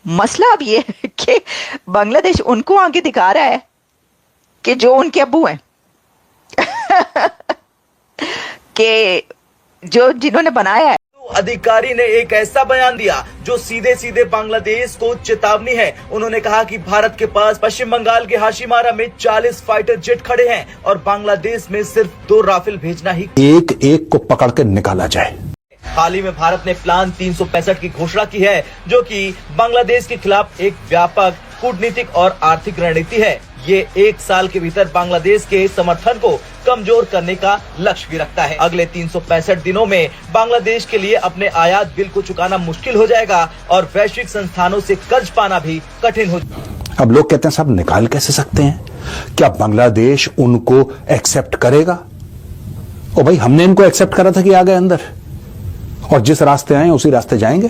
मसला अब ये है कि बांग्लादेश उनको आगे दिखा रहा है कि जो उनके अब्बू हैं कि जो जिन्होंने बनाया है। अधिकारी ने एक ऐसा बयान दिया जो सीधे सीधे बांग्लादेश को चेतावनी है। उन्होंने कहा कि भारत के पास पश्चिम बंगाल के हाशिमारा में 40 फाइटर जेट खड़े हैं और बांग्लादेश में सिर्फ 2 राफेल भेजना ही एक एक को पकड़ के निकाला जाए। हाल ही में भारत ने प्लान 365 की घोषणा की है, जो कि बांग्लादेश के खिलाफ एक व्यापक कूटनीतिक और आर्थिक रणनीति है। ये 1 साल के भीतर बांग्लादेश के समर्थन को कमजोर करने का लक्ष्य भी रखता है। अगले 365 दिनों में बांग्लादेश के लिए अपने आयात बिल को चुकाना मुश्किल हो जाएगा और वैश्विक संस्थानों से कर्ज पाना भी कठिन हो जाएगा। अब लोग कहते हैं साहब निकाल कैसे सकते हैं? क्या बांग्लादेश उनको एक्सेप्ट करेगा? ओ भाई, हमने इनको एक्सेप्ट करा था कि आ गए अंदर, और जिस रास्ते आए उसी रास्ते जाएंगे।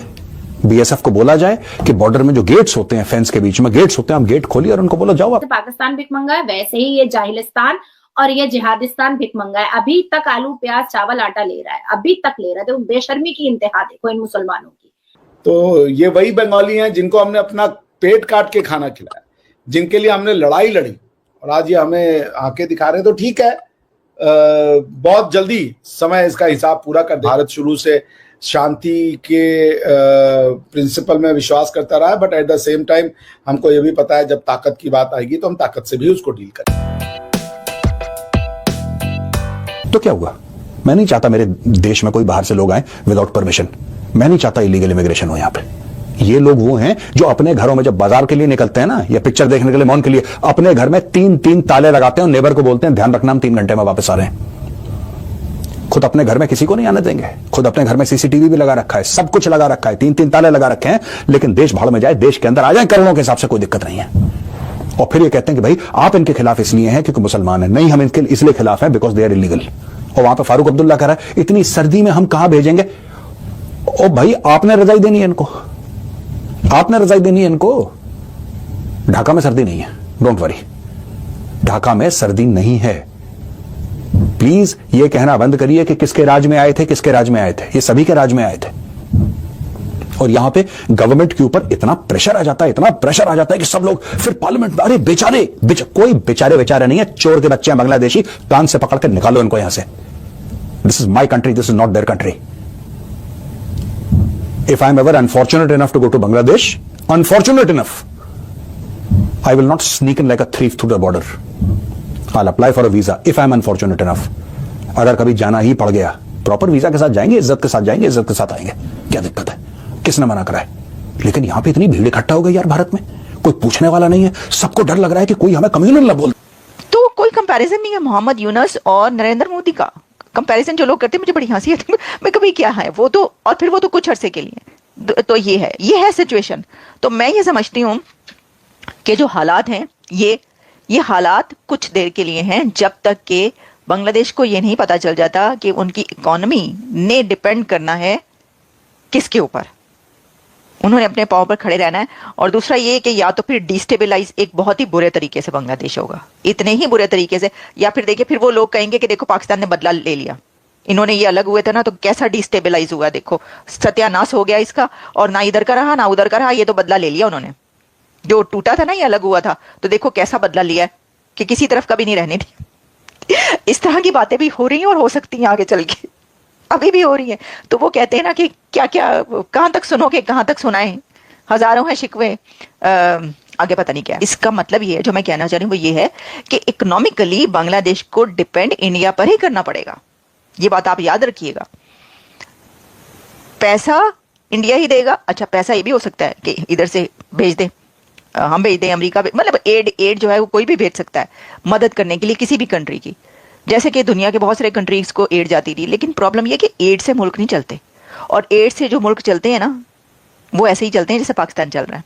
बीएसएफ को बोला जाए कि बॉर्डर में जो गेट्स होते हैं, फेंस के बीच में गेट्स होते हैं, आप गेट खोलिए और उनको बोलो जाओ। पाकिस्तान भिखमंगा है, वैसे ही ये जाहिलिस्तान और ये जिहादिस्तान भिखमंगा है। अभी तक आलू प्याज चावल आटा ले रहा है, अभी तक ले रहा है। तो बेशर्मी की इंतहा देखो इन मुसलमानों की। तो ये वही बंगाली हैं जिनको हमने अपना पेट काट के खाना खिलाया, जिनके लिए हमने लड़ाई लड़ी, और आज ये हमें आंखें दिखा रहे हैं। तो ठीक है, बहुत जल्दी समय इसका हिसाब पूरा कर दे। भारत शुरू से शांति के प्रिंसिपल में विश्वास करता रहा है, but at the same time हमको ये भी पता है जब ताकत की बात आएगी तो हम ताकत से भी उसको डील करें। तो क्या हुआ? मैं नहीं चाहता मेरे देश में कोई बाहर से लोग आए विदाउट परमिशन। मैं नहीं चाहता इलीगल इमिग्रेशन हो यहाँ पे। ये लोग वो हैं जो अपने घरों में जब बाजार के लिए निकलते हैं ना, या पिक्चर देखने के लिए, मॉल के लिए, अपने घर में 3-3 ताले लगाते हैं और नेबर को बोलते हैं ध्यान रखना हम 3 घंटे में वापस आ रहे हैं। खुद अपने घर में किसी को नहीं आने देंगे। खुद अपने घर में सीसीटीवी भी लगा रखा है, सब कुछ लगा रखा है, 3-3 ताले लगा रखे हैं, लेकिन देश भाड़ में जाए, देश के अंदर आ जाए करोड़ों के हिसाब से, कोई दिक्कत नहीं है। और फिर ये कहते हैं कि भाई आप इनके खिलाफ इसलिए हैं क्योंकि मुसलमान है। नहीं, हम इनके इसलिए खिलाफ हैं बिकॉज दे आर इलीगल। और वहां पे फारूक अब्दुल्ला कह रहा है इतनी सर्दी में हम कहां भेजेंगे? ओ भाई, आपने रजाई देनी है इनको, आपने रजाई देनी है इनको। ढाका में सर्दी नहीं है, डोंट वरी, ढाका में सर्दी नहीं है। प्लीज ये कहना बंद करिए कि किसके राज में आए थे, किसके राज में आए थे। ये सभी के राज में आए थे। और यहां पे गवर्नमेंट के ऊपर इतना प्रेशर आ जाता है, इतना प्रेशर आ जाता है कि सब लोग फिर पार्लियामेंट, अरे बेचारे कोई बेचारे नहीं है, चोर के बच्चे हैं बांग्लादेशी, कान से पकड़ कर निकालो इनको यहां से। This is my country, this is not their country. If I am ever unfortunate enough to go to Bangladesh, unfortunate enough, I will not sneak in like a thief through the border. I'll apply for a visa if I am unfortunate enough. अगर कभी जाना ही पड़ गया, proper visa के साथ जाएंगे, इज्जत के साथ जाएंगे, इज्जत के साथ आएंगे। क्या दिक्कत है? किसने मना करा है? लेकिन यहां पे इतनी भीड़ इकट्ठा हो गई यार भारत में, कोई पूछने वाला नहीं है। सबको डर लग रहा है कि कोई हमें कम्युनल ना बोल। तो कोई कंपैरिजन नहीं है मोहम्मद यूनुस और नरेंद्र मोदी का। कंपैरिजन जो लोग करते हैं मुझे बड़ी हंसी आती है। मैं कभी क्या है वो तो, और फिर वो तो कुछ अरसे के लिए। तो ये है सिचुएशन। तो मैं ये समझती हूँ कि जो हालात हैं ये हालात कुछ देर के लिए हैं, जब तक कि बांग्लादेश को ये नहीं पता चल जाता कि उनकी इकोनॉमी ने डिपेंड करना है किसके ऊपर। उन्होंने अपने पांव पर खड़े रहना है। और दूसरा ये कि या तो फिर डिस्टेबलाइज एक बहुत ही बुरे तरीके से बांग्लादेश होगा, इतने ही बुरे तरीके से, या फिर देखिए फिर वो लोग कहेंगे कि देखो पाकिस्तान ने बदला ले लिया, इन्होंने ये अलग हुए थे ना तो कैसा डिस्टेबलाइज हुआ, देखो सत्यानाश हो गया इसका, और ना इधर का रहा ना उधर का रहा, ये तो बदला ले लिया उन्होंने। जो टूटा था ना, ये अलग हुआ था, तो देखो कैसा बदला लिया है कि किसी तरफ कभी नहीं रहने दी। इस तरह की बातें भी हो रही हैं और हो सकती हैं आगे चल के, अभी भी हो रही है। तो वो कहते हैं ना कि क्या क्या कहां तक सुनोगे, कहां तक सुनाएं, हजारों हैं शिकवे, आगे पता नहीं क्या। इसका मतलब ये है, जो मैं कहना चाह रही हूँ वो ये है कि इकोनॉमिकली बांग्लादेश को डिपेंड इंडिया पर ही करना पड़ेगा। ये बात आप याद रखिएगा। पैसा इंडिया ही देगा। अच्छा, पैसा ये भी हो सकता है कि इधर से भेज दे, हम भेज दें, अमेरिका, मतलब एड जो है वो कोई भी भेज सकता है मदद करने के लिए किसी भी कंट्री की। जैसे कि दुनिया के बहुत सारे कंट्रीज को एड जाती थी, लेकिन प्रॉब्लम यह कि एड से मुल्क नहीं चलते। और एड से जो मुल्क चलते हैं ना, वो ऐसे ही चलते हैं जैसे पाकिस्तान चल रहा है।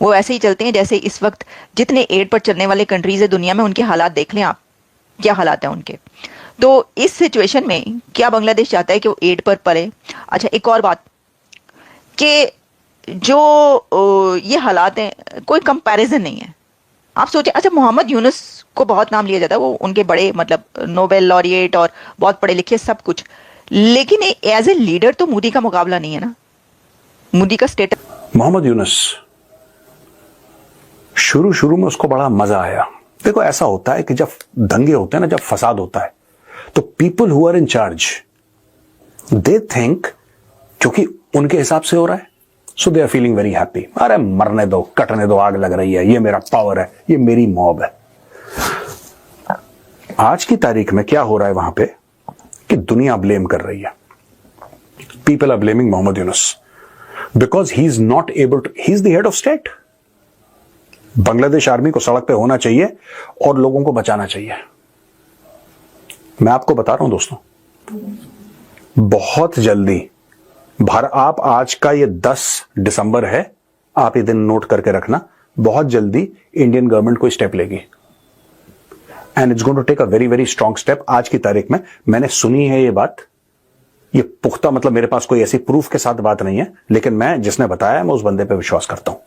वो ऐसे ही चलते हैं जैसे इस वक्त जितने एड पर चलने वाले कंट्रीज है दुनिया में, उनके हालात देख लें आप, क्या हालात हैं उनके। तो इस सिचुएशन में क्या बांग्लादेश चाहता है कि वो एड पर पड़े? अच्छा, एक और बात कि जो ये हालात हैं, कोई कंपैरिजन नहीं है। आप सोचें, अच्छा मोहम्मद यूनुस को बहुत नाम लिया जाता है, वो उनके बड़े मतलब नोबेल लॉरिएट और बहुत पढ़े लिखे सब कुछ, लेकिन एज ए लीडर तो मोदी का मुकाबला नहीं है ना। मोदी का स्टेटस, मोहम्मद यूनुस शुरू शुरू में उसको बड़ा मजा आया। देखो ऐसा होता है कि जब दंगे होते हैं ना, जब फसाद होता है, तो people who are in charge they think क्योंकि उनके हिसाब से हो रहा है, so they are feeling very happy. अरे मरने दो, कटने दो, आग लग रही है, ये मेरा पावर है, ये मेरी मॉब है। आज की तारीख में क्या हो रहा है वहां पे कि दुनिया ब्लेम कर रही है। People are blaming Mohammad Yunus because he is not able to, he is the head of state. Bangladesh army को सड़क पे होना चाहिए और लोगों को बचाना चाहिए। मैं आपको बता रहा हूं दोस्तों, बहुत जल्दी आप आज का ये 10 दिसंबर है, आप ये दिन नोट करके रखना, बहुत जल्दी इंडियन गवर्नमेंट कोई स्टेप लेगी and it's going to take a very very strong step. आज की तारीख में मैंने सुनी है ये बात, ये पुख्ता, मतलब मेरे पास कोई ऐसी प्रूफ के साथ बात नहीं है, लेकिन मैं जिसने बताया मैं उस बंदे पे विश्वास करता हूं।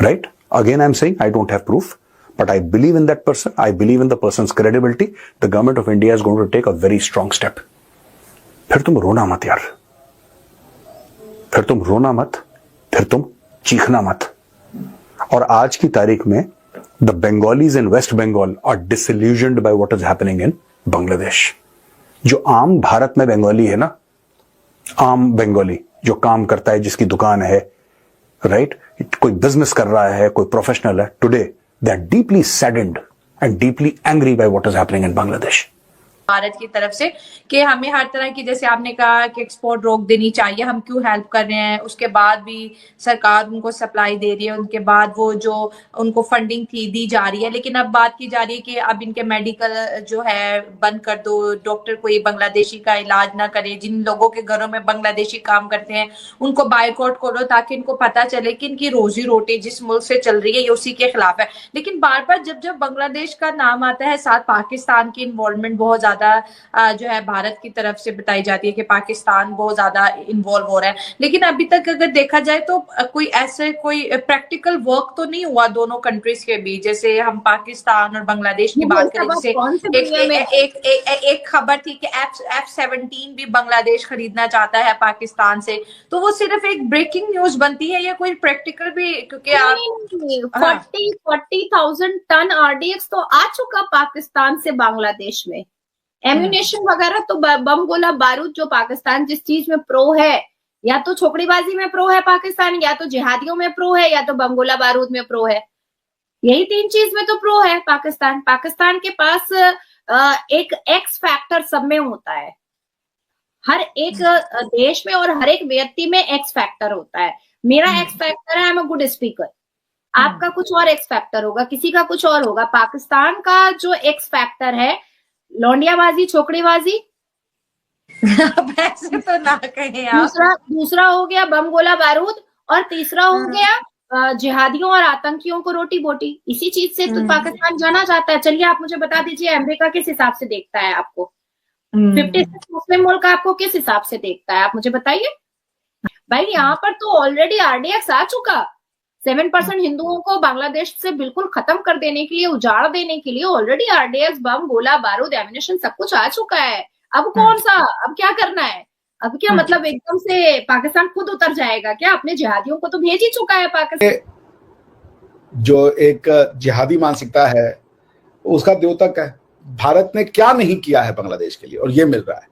Right, again I am saying I don't have proof, but I believe in that person. I believe in the person's credibility. The government of India is going to take a very strong step. फिर तुम रोना मत यार, फिर तुम रोना मत, फिर तुम चीखना मत। और आज की तारीख में the Bengalis in West Bengal are disillusioned by what is happening in Bangladesh. जो आम भारत में बंगाली है ना, आम बंगाली जो काम करता है, जिसकी दुकान है, राइट, कोई बिजनेस कर रहा है, कोई प्रोफेशनल है, today they are deeply saddened and deeply angry by what is happening in Bangladesh. Bharat की तरफ से कि हमें हर तरह की, जैसे आपने कहा कि एक्सपोर्ट रोक देनी चाहिए, हम क्यों हेल्प कर रहे हैं, उसके बाद भी सरकार उनको सप्लाई दे रही है, उनके बाद वो जो उनको फंडिंग थी दी जा रही है, लेकिन अब बात की जा रही है कि अब इनके मेडिकल जो है बंद कर दो, डॉक्टर कोई बांग्लादेशी का इलाज ना करे, जिन लोगों के घरों में बांग्लादेशी काम करते हैं उनको बायकॉट करो, ताकि इनको पता चले कि इनकी रोजी रोटी जिस मुल्क से चल रही है ये उसी के खिलाफ है। लेकिन बार बार जब जब बांग्लादेश का नाम आता है, साथ पाकिस्तान की इन्वॉल्वमेंट बहुत ज्यादा जो है भारत की तरफ से बताई जाती है कि पाकिस्तान बहुत ज्यादा इन्वॉल्व हो रहा है, लेकिन अभी तक अगर देखा जाए तो कोई ऐसे कोई प्रैक्टिकल वर्क तो नहीं हुआ दोनों कंट्रीज के बीच। जैसे हम पाकिस्तान और बांग्लादेश की बात करें, जैसे एक खबर थी कि F-17 भी बांग्लादेश खरीदना चाहता है पाकिस्तान से, तो वो सिर्फ एक ब्रेकिंग न्यूज बनती है या कोई प्रैक्टिकल भी? क्योंकि आप 40,000 टन RDX तो आ चुका पाकिस्तान से बांग्लादेश में। एम्यूनेशन वगैरह तो बम गोला बारूद जो पाकिस्तान जिस चीज में प्रो है, या तो छोकड़ीबाजी में प्रो है पाकिस्तान, या तो जिहादियों में प्रो है, या तो बम गोला बारूद में प्रो है। यही 3 चीज में तो प्रो है पाकिस्तान। पाकिस्तान के पास एक एक्स फैक्टर सब में होता है, हर एक देश में और हर एक व्यक्ति में एक्स फैक्टर होता है। मेरा एक्स फैक्टर है I am a good speaker, आपका कुछ और एक्स फैक्टर होगा, किसी का कुछ और होगा। पाकिस्तान का जो एक्स फैक्टर है लौंडियाबाजी, छोकड़ीबाजी, वैसे तो ना कहें आप। दूसरा हो गया बम गोला बारूद, और तीसरा हो गया जिहादियों और आतंकियों को रोटी बोटी। इसी चीज से तो पाकिस्तान जाना जाता है। चलिए आप मुझे बता दीजिए अमेरिका किस हिसाब से देखता है आपको, 56 मुस्लिम मुल्क आपको किस हिसाब से देखता है, आप मुझे बताइए भाई। यहाँ पर तो ऑलरेडी RDX आ चुका, 7% हिंदुओं को बांग्लादेश से बिल्कुल खत्म कर देने के लिए, उजाड़ देने के लिए ऑलरेडी RDX, बम गोला बारूद, एम्यूनेशन सब कुछ आ चुका है। अब कौन सा, अब क्या करना है? अब क्या मतलब एकदम से पाकिस्तान खुद उतर जाएगा क्या? अपने जिहादियों को तो भेज ही चुका है पाकिस्तान। जो एक जिहादी मानसिकता है उसका द्योतक है। भारत ने क्या नहीं किया है बांग्लादेश के लिए, और ये मिल रहा है।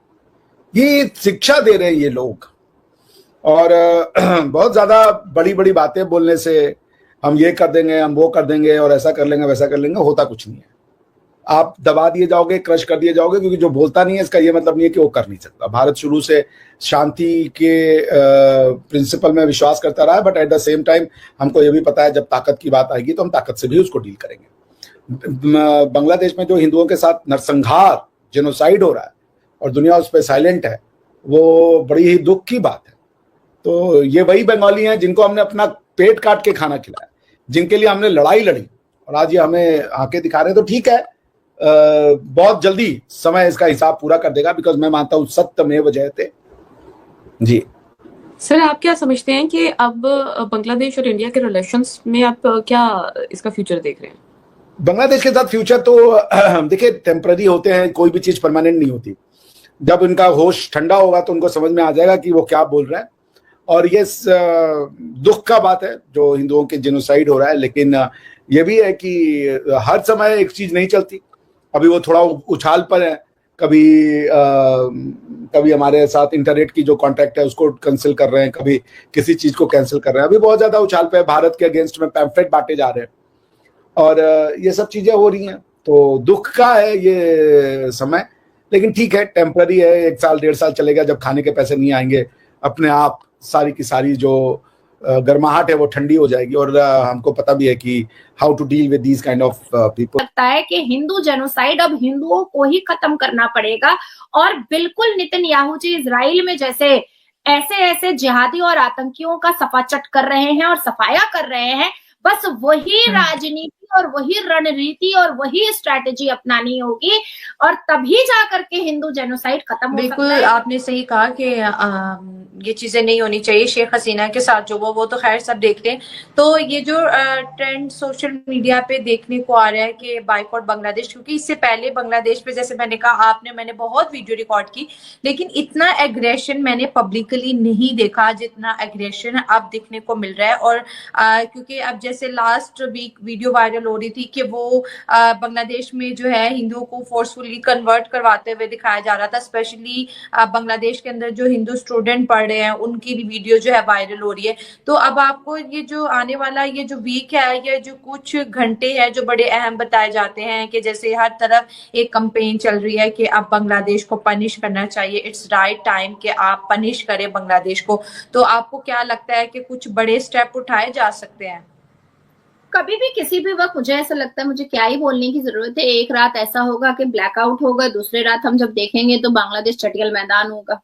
ये शिक्षा दे रहे हैं ये लोग, और बहुत ज्यादा बड़ी बड़ी बातें बोलने से हम ये कर देंगे, हम वो कर देंगे, और ऐसा कर लेंगे, वैसा कर लेंगे, होता कुछ नहीं है। आप दबा दिए जाओगे, क्रश कर दिए जाओगे, क्योंकि जो बोलता नहीं है इसका ये मतलब नहीं है कि वो कर नहीं सकता। भारत शुरू से शांति के प्रिंसिपल में विश्वास करता रहा है, but at the same time हमको ये भी पता है जब ताकत की बात आएगी तो हम ताकत से भी उसको डील करेंगे। बांग्लादेश में जो हिंदुओं के साथ नरसंहार, जेनोसाइड हो रहा है और दुनिया उस पर साइलेंट है, वो बड़ी ही दुख की बात है। तो ये वही बंगाली हैं जिनको हमने अपना पेट काट के खाना खिलाया, जिनके लिए हमने लड़ाई लड़ी, और आज ये हमें आंखें दिखा रहे हैं। तो ठीक है, बहुत जल्दी समय इसका हिसाब पूरा कर देगा, बिकॉज मैं मानता हूं सत्यमेव जयते। जी सर, आप क्या समझते हैं कि अब बांग्लादेश और इंडिया के रिलेशंस में आप क्या इसका फ्यूचर देख रहे हैं? बांग्लादेश के साथ फ्यूचर तो देखिए टेम्पररी होते हैं, कोई भी चीज परमानेंट नहीं होती। जब उनका होश ठंडा होगा तो उनको समझ में आ जाएगा कि वो क्या बोल रहे हैं, और ये दुख का बात है जो हिंदुओं के जेनोसाइड हो रहा है, लेकिन ये भी है कि हर समय एक चीज नहीं चलती। अभी वो थोड़ा उछाल पर है, कभी हमारे साथ इंटरनेट की जो कॉन्ट्रैक्ट है उसको कैंसिल कर रहे हैं, कभी किसी चीज को कैंसिल कर रहे हैं। अभी बहुत ज्यादा उछाल पे है, भारत के अगेंस्ट में पैम्फलेट बांटे जा रहे हैं और ये सब चीजें हो रही हैं। तो दुख का है ये समय, लेकिन ठीक है, टेम्पररी है। 1 साल 1.5 साल चलेगा, जब खाने के पैसे नहीं आएंगे अपने आप सारी की सारी जो गर्माहट है वो ठंडी हो जाएगी। और हमको पता भी है कि how to deal with these kind of people. लगता है कि हिंदू जेनोसाइड अब हिंदुओं को ही खत्म करना पड़ेगा और बिल्कुल नेतन्याहू जी इजराइल में जैसे ऐसे जिहादी और आतंकियों का सफाचट कर रहे हैं और सफाया कर रहे हैं, बस वही राजनीति और वही रणनीति और वही स्ट्रैटेजी अपनानी होगी और तभी जाकर के हिंदू जेनोसाइड खत्म हो सकता है। बिल्कुल आपने सही कहा कि ये चीजें नहीं होनी चाहिए। शेख हसीना के साथ जो वो तो खैर सब देखते हैं। तो ये जो ट्रेंड सोशल मीडिया पे देखने को आ रहा है कि बाइकआउट बांग्लादेश, क्योंकि इससे पहले बांग्लादेश पे जैसे मैंने कहा मैंने बहुत वीडियो रिकॉर्ड की, लेकिन इतना एग्रेशन मैंने पब्लिकली नहीं देखा जितना एग्रेशन अब दिखने को मिल रहा है। और क्योंकि अब जैसे लास्ट वीक वीडियो वायरल हो रही थी कि वो बांग्लादेश में जो है हिंदुओं को फोर्सफुली कन्वर्ट करवाते हुए दिखाया जा रहा था। स्पेशली बांग्लादेश के अंदर जो हिंदू स्टूडेंट पढ़ रहे हैं उनकी वीडियो जो है वायरल हो रही है। तो अब आपको ये जो आने वाला ये जो वीक है, ये जो कुछ घंटे हैं जो बड़े अहम बताए जाते हैं कि जैसे हर तरफ एक कैंपेन चल रही है कि अब बांग्लादेश को पनिश करना चाहिए, इट्स राइट टाइम कि आप पनिश करें बांग्लादेश को। तो आपको क्या लगता है कि कुछ बड़े स्टेप उठाए जा सकते हैं? कभी भी किसी भी वक्त मुझे ऐसा लगता है, मुझे क्या ही बोलने की जरूरत है, एक रात ऐसा होगा कि ब्लैकआउट होगा, दूसरे रात हम जब देखेंगे तो बांग्लादेश चटियल मैदान होगा।